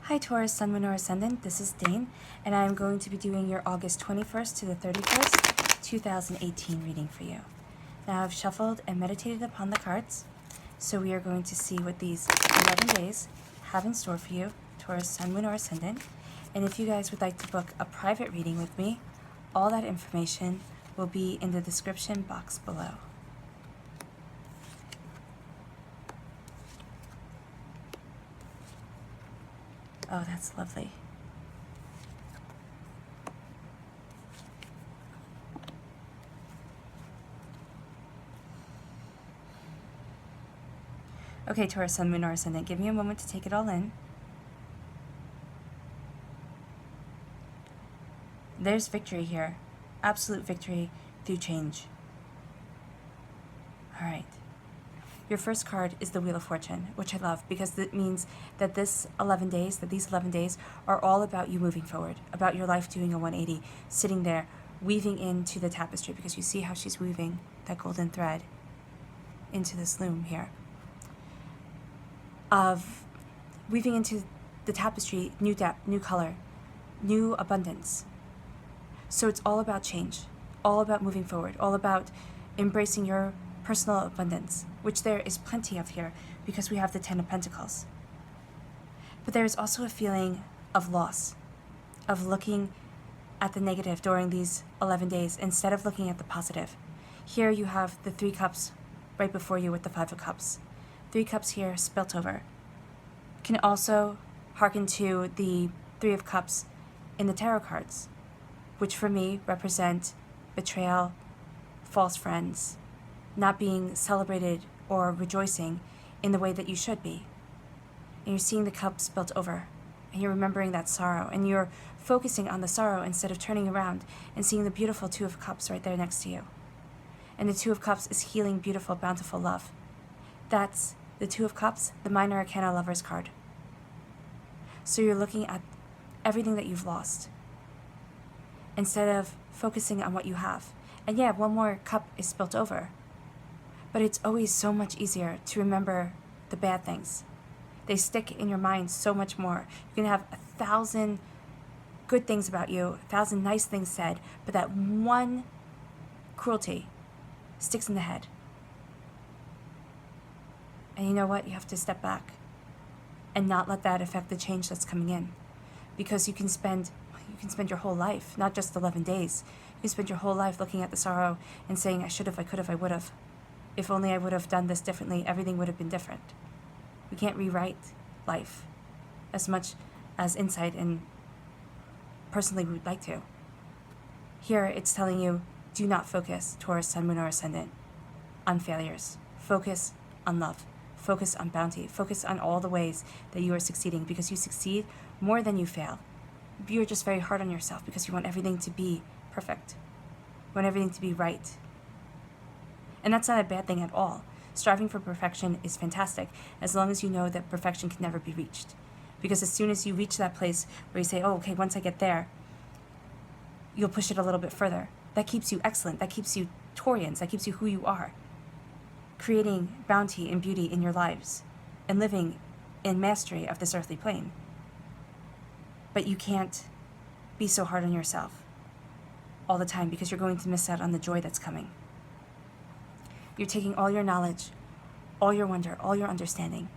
Hi Taurus, Sun, Moon, or Ascendant. This is Dane, and I'm going to be doing your August 21st to the 31st, 2018 reading for you. Now I've shuffled and meditated upon the cards, so we are going to see what these 11 days have in store for you, Taurus, Sun, Moon, or Ascendant. And if you guys would like to book a private reading with me, all that information will be in the description box below. Oh, that's lovely. Okay, Taurus, Sun, Moon, or Ascendant, give me a moment to take it all in. There's victory here. Absolute victory through change. All right. Your first card is the Wheel of Fortune, which I love because it means that these 11 days are all about you moving forward, about your life doing a 180, sitting there, weaving into the tapestry, because you see how she's weaving that golden thread into this loom here. Of weaving into the tapestry, new depth, new color, new abundance. So it's all about change, all about moving forward, all about embracing your personal abundance, which there is plenty of here because we have the 10 of Pentacles. But there is also a feeling of loss, of looking at the negative during these 11 days instead of looking at the positive. Here you have the 3 cups right before you with the 5 of cups. 3 cups here spilt over. Can also hearken to the 3 of cups in the tarot cards, which for me represent betrayal, false friends, not being celebrated or rejoicing in the way that you should be. And you're seeing the cup spilt over, and you're remembering that sorrow, and you're focusing on the sorrow instead of turning around and seeing the beautiful 2 of cups right there next to you. And the 2 of cups is healing, beautiful, bountiful love. That's the 2 of cups, the Minor Arcana Lover's card. So you're looking at everything that you've lost instead of focusing on what you have. And yeah, one more cup is spilt over. But it's always so much easier to remember the bad things. They stick in your mind so much more. You can have 1,000 good things about you, 1,000 nice things said, but that one cruelty sticks in the head. And you know what? You have to step back and not let that affect the change that's coming in. Because you can spend your whole life, not just 11 days. You can spend your whole life looking at the sorrow and saying, I should have, I could have, I would have. If only I would have done this differently, everything would have been different. We can't rewrite life as much as insight and personally we would like to. Here it's telling you, do not focus, Taurus, Sun, Moon, or Ascendant, on failures. Focus on love. Focus on bounty. Focus on all the ways that you are succeeding, because you succeed more than you fail. You're just very hard on yourself because you want everything to be perfect. You want everything to be right. And that's not a bad thing at all. Striving for perfection is fantastic, as long as you know that perfection can never be reached. Because as soon as you reach that place where you say, oh, okay, once I get there, you'll push it a little bit further. That keeps you excellent. That keeps you Taurians. That keeps you who you are. Creating bounty and beauty in your lives and living in mastery of this earthly plane. But you can't be so hard on yourself all the time, because you're going to miss out on the joy that's coming. You're taking all your knowledge, all your wonder, all your understanding,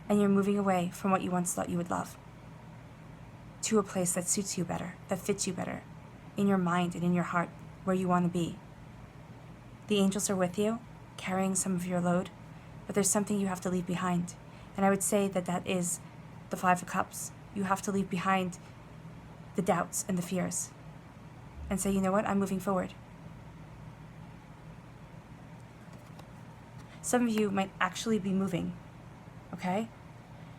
and you're moving away from what you once thought you would love to a place that suits you better, that fits you better, in your mind and in your heart, where you want to be. The angels are with you, carrying some of your load, but there's something you have to leave behind. And I would say that that is the 5 of Cups. You have to leave behind the doubts and the fears and say, you know what, I'm moving forward. Some of you might actually be moving, okay?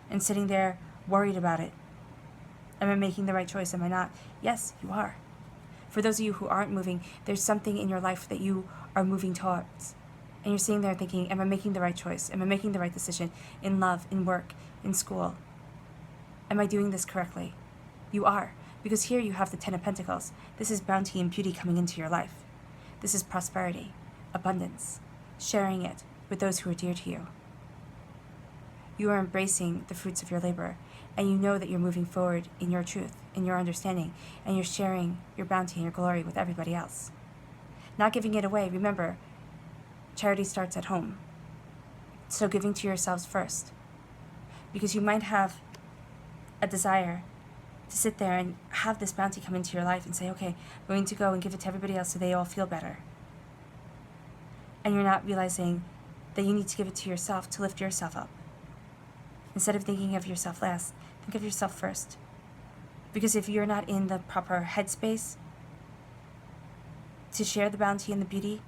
And sitting there worried about it. Am I making the right choice? Am I not? Yes, you are. For those of you who aren't moving, there's something in your life that you are moving towards. And you're sitting there thinking, am I making the right choice? Am I making the right decision in love, in work, in school? Am I doing this correctly? You are. Because here you have the 10 of Pentacles. This is bounty and beauty coming into your life. This is prosperity, abundance, sharing it with those who are dear to you. You are embracing the fruits of your labor, and you know that you're moving forward in your truth, in your understanding, and you're sharing your bounty and your glory with everybody else. Not giving it away. Remember, charity starts at home. So giving to yourselves first. Because you might have a desire to sit there and have this bounty come into your life and say, okay, I'm going to go and give it to everybody else so they all feel better. And you're not realizing that you need to give it to yourself to lift yourself up. Instead of thinking of yourself last, think of yourself first. Because if you're not in the proper headspace to share the bounty and the beauty,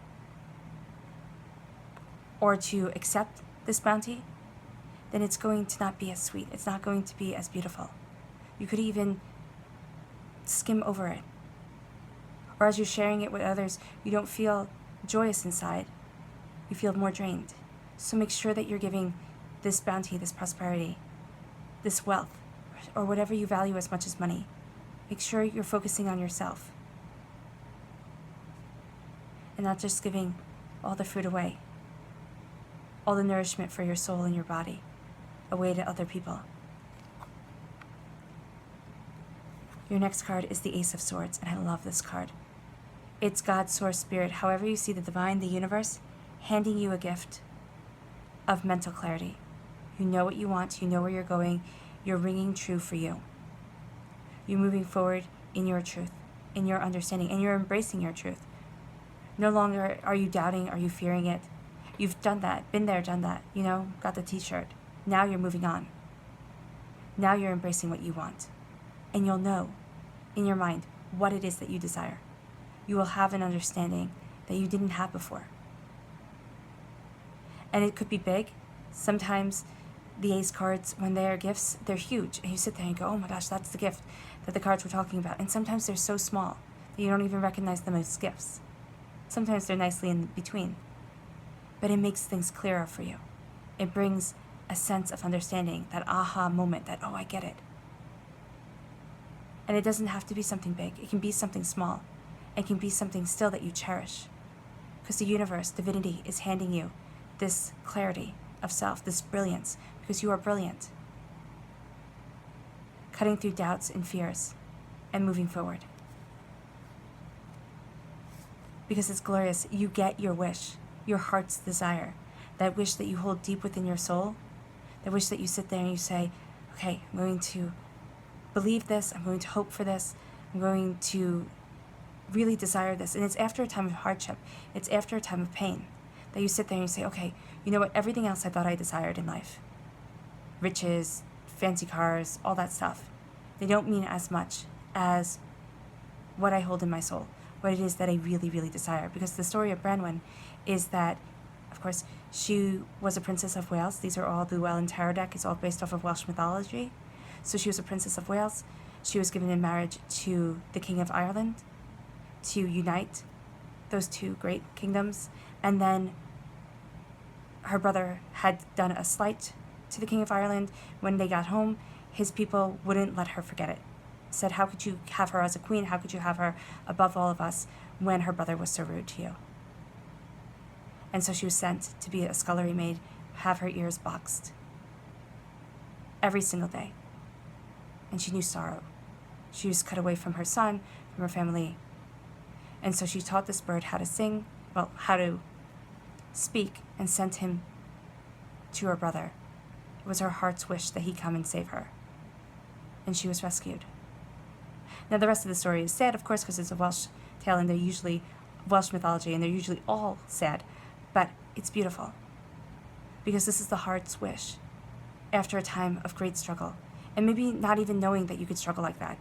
or to accept this bounty, then it's going to not be as sweet. It's not going to be as beautiful. You could even skim over it. Or as you're sharing it with others, you don't feel joyous inside. You feel more drained. So make sure that you're giving this bounty, this prosperity, this wealth, or whatever you value as much as money. Make sure you're focusing on yourself. And not just giving all the fruit away. All the nourishment for your soul and your body away to other people. Your next card is the Ace of Swords, and I love this card. It's God's source spirit, however you see the divine, the universe, handing you a gift of mental clarity. You know what you want, you know where you're going, you're ringing true for you. You're moving forward in your truth, in your understanding, and you're embracing your truth. No longer are you doubting, are you fearing it. You've done that, been there, done that, got the t-shirt. Now you're moving on. Now you're embracing what you want. And you'll know in your mind what it is that you desire. You will have an understanding that you didn't have before. And it could be big. Sometimes the ace cards, when they are gifts, they're huge. And you sit there and go, oh my gosh, that's the gift that the cards were talking about. And sometimes they're so small that you don't even recognize them as gifts. Sometimes they're nicely in between. But it makes things clearer for you. It brings a sense of understanding, that aha moment, that, oh, I get it. And it doesn't have to be something big. It can be something small. It can be something still that you cherish. Because the universe, divinity, is handing you this clarity of self, this brilliance, because you are brilliant. Cutting through doubts and fears and moving forward. Because it's glorious. You get your wish, your heart's desire, that wish that you hold deep within your soul, that wish that you sit there and you say, okay, I'm going to believe this, I'm going to hope for this, I'm going to really desire this. And it's after a time of hardship, it's after a time of pain, that you sit there and you say, okay, you know what, everything else I thought I desired in life, riches, fancy cars, all that stuff, they don't mean as much as what I hold in my soul, what it is that I really, really desire. Because the story of Branwen is that, of course, she was a princess of Wales. These are all the Llewellyn Tarot deck. It's all based off of Welsh mythology. So she was a princess of Wales. She was given in marriage to the King of Ireland to unite those two great kingdoms. And then her brother had done a slight to the King of Ireland. When they got home, his people wouldn't let her forget it. Said, how could you have her as a queen? How could you have her above all of us when her brother was so rude to you? And so she was sent to be a scullery maid, have her ears boxed every single day. And she knew sorrow. She was cut away from her son, from her family. And so she taught this bird how to sing, how to speak, and sent him to her brother. It was her heart's wish that he come and save her. And she was rescued. Now the rest of the story is sad, of course, because it's a Welsh tale, and they're usually Welsh mythology, and they're usually all sad. But it's beautiful. Because this is the heart's wish after a time of great struggle. And maybe not even knowing that you could struggle like that.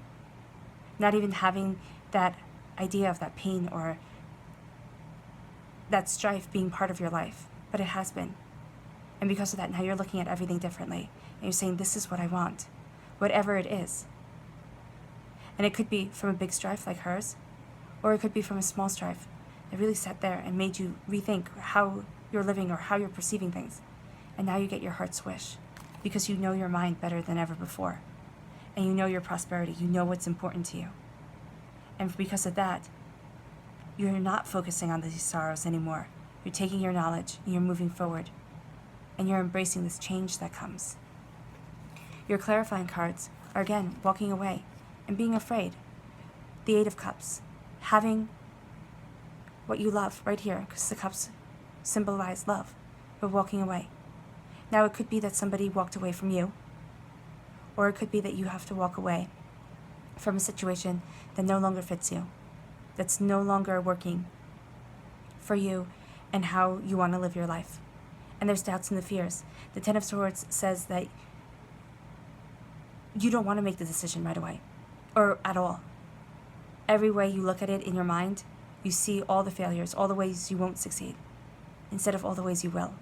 Not even having that idea of that pain or that strife being part of your life. But it has been. And because of that, now you're looking at everything differently. And you're saying, this is what I want. Whatever it is. And it could be from a big strife like hers. Or it could be from a small strife that really sat there and made you rethink how you're living or how you're perceiving things. And now you get your heart's wish. Because you know your mind better than ever before. And you know your prosperity. You know what's important to you. And because of that, you're not focusing on these sorrows anymore. You're taking your knowledge and you're moving forward and you're embracing this change that comes. Your clarifying cards are, again, walking away and being afraid. The Eight of Cups, having what you love right here, because the cups symbolize love, but walking away. Now, it could be that somebody walked away from you, or it could be that you have to walk away from a situation that no longer fits you, that's no longer working for you and how you want to live your life. And there's doubts and the fears. The Ten of Swords says that you don't want to make the decision right away, or at all. Every way you look at it in your mind, you see all the failures, all the ways you won't succeed, instead of all the ways you will.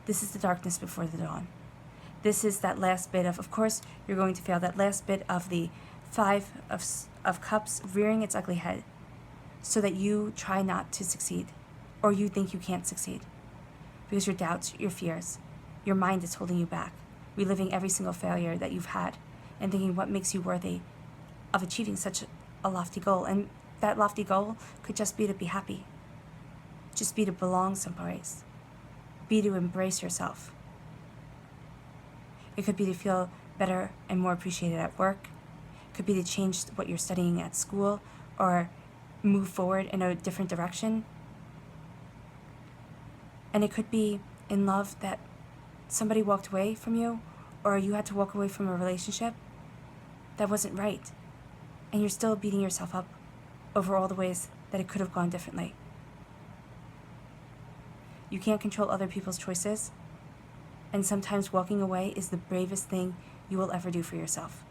This is the darkness before the dawn. This is that last bit of course, you're going to fail, that last bit of the Five of Cups rearing its ugly head so that you try not to succeed, or you think you can't succeed. Because your doubts, your fears, your mind is holding you back, reliving every single failure that you've had, and thinking what makes you worthy of achieving such a lofty goal. And that lofty goal could just be to be happy, just be to belong someplace, be to embrace yourself. It could be to feel better and more appreciated at work. It could be to change what you're studying at school, or move forward in a different direction. And it could be in love that somebody walked away from you, or you had to walk away from a relationship that wasn't right. And you're still beating yourself up over all the ways that it could have gone differently. You can't control other people's choices, and sometimes walking away is the bravest thing you will ever do for yourself.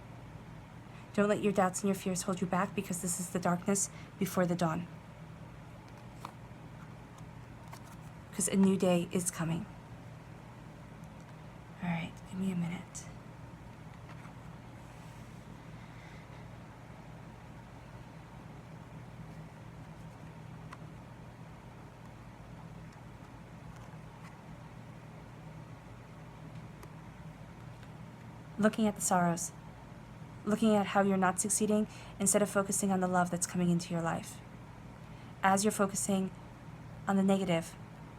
Don't let your doubts and your fears hold you back, because this is the darkness before the dawn. Because a new day is coming. All right, give me a minute. Looking at the sorrows, looking at how you're not succeeding instead of focusing on the love that's coming into your life. As you're focusing on the negative,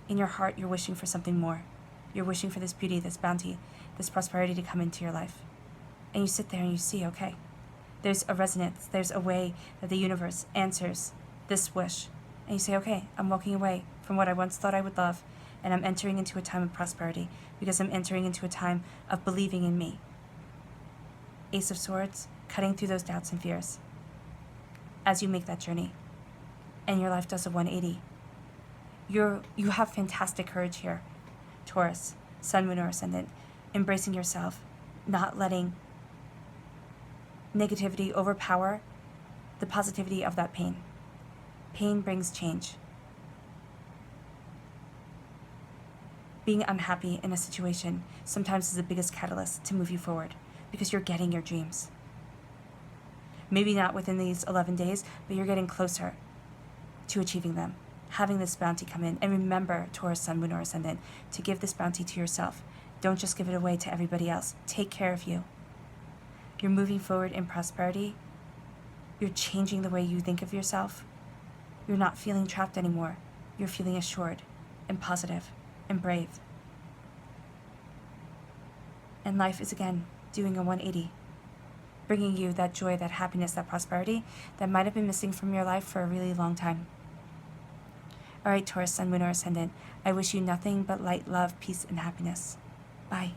in your heart you're wishing for something more. You're wishing for this beauty, this bounty, this prosperity to come into your life. And you sit there and you see, okay, there's a resonance, there's a way that the universe answers this wish. And you say, okay, I'm walking away from what I once thought I would love, and I'm entering into a time of prosperity, because I'm entering into a time of believing in me. Ace of Swords, cutting through those doubts and fears as you make that journey, and your life does a 180. You have fantastic courage here, Taurus, Sun, Moon, or Ascendant, embracing yourself, not letting negativity overpower the positivity of that pain. Pain brings change. Being unhappy in a situation sometimes is the biggest catalyst to move you forward, because you're getting your dreams. Maybe not within these 11 days, but you're getting closer to achieving them, having this bounty come in. And remember, Taurus, Sun, Moon, or Ascendant, to give this bounty to yourself. Don't just give it away to everybody else. Take care of you. You're moving forward in prosperity. You're changing the way you think of yourself. You're not feeling trapped anymore. You're feeling assured and positive and brave. And life is, again, doing a 180, bringing you that joy, that happiness, that prosperity that might have been missing from your life for a really long time. All right, Taurus, Sun, Moon, or Ascendant, I wish you nothing but light, love, peace, and happiness. Bye.